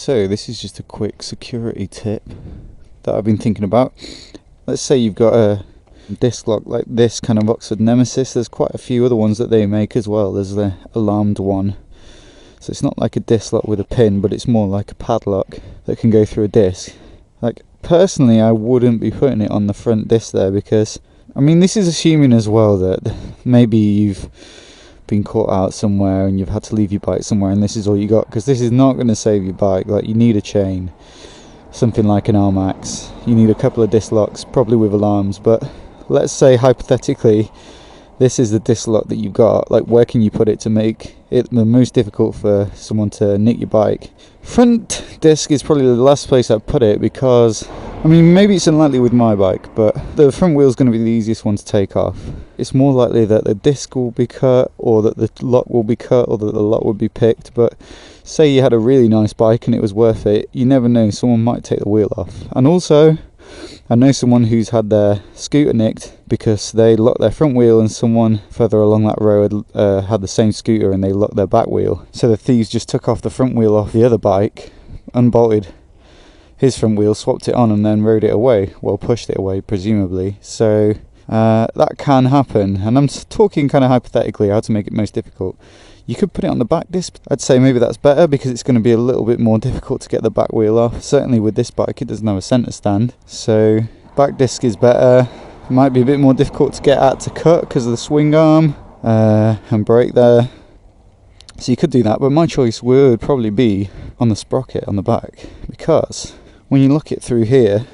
So this is just a quick security tip that I've been thinking about. Let's say you've got a disc lock like this kind of Oxford Nemesis. There's quite a few other ones that they make as well. There's the alarmed one, so it's not like a disc lock with a pin, but it's more like a padlock that can go through a disc. Like, personally, I wouldn't be putting it on the front disc there, because I mean, this is assuming as well that maybe you've been caught out somewhere and you've had to leave your bike somewhere and this is all you got, because this is not going to save your bike. Like, you need a chain, something like an R-Max. You need a couple of disc locks, probably with alarms. But let's say hypothetically this is the disc lock that you've got. Like, where can you put it to make it the most difficult for someone to nick your bike? Front disc is probably the last place I'd put it, because I mean, maybe it's unlikely with my bike, but the front wheel is going to be the easiest one to take off. It's more likely that the disc will be cut, or that the lock will be cut, or that the lock would be picked. But say you had a really nice bike and it was worth it, you never know, someone might take the wheel off. And also, I know someone who's had their scooter nicked because they locked their front wheel and someone further along that road had the same scooter and they locked their back wheel. So the thieves just took off the front wheel off the other bike, unbolted his front wheel, swapped it on, and then rode it away. Well, pushed it away, presumably. So that can happen. And I'm talking kind of hypothetically how to make it most difficult. You could put it on the back disc. I'd say maybe that's better, because it's going to be a little bit more difficult to get the back wheel off. Certainly with this bike, it doesn't have a centre stand. So back disc is better. Might be a bit more difficult to get at to cut because of the swing arm and brake there. So you could do that, but my choice would probably be on the sprocket on the back, because when you look it through here,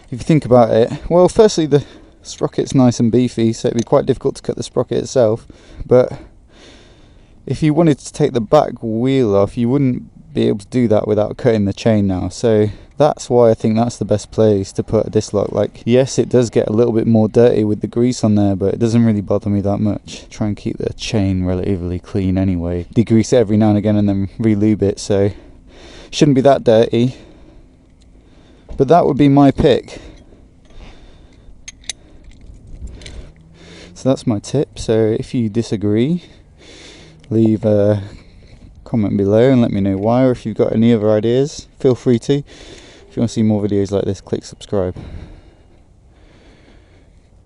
if you think about it, well, firstly, the sprocket's nice and beefy, so it'd be quite difficult to cut the sprocket itself. But if you wanted to take the back wheel off, you wouldn't be able to do that without cutting the chain now. So that's why I think that's the best place to put a disc lock. Like, yes, it does get a little bit more dirty with the grease on there, but it doesn't really bother me that much. Try and keep the chain relatively clean anyway. Degrease it every now and again and then re-lube it, so shouldn't be that dirty. But that would be my pick. So that's my tip. So if you disagree, leave a comment below and let me know why, or if you've got any other ideas, feel free to. If you want to see more videos like this, click subscribe.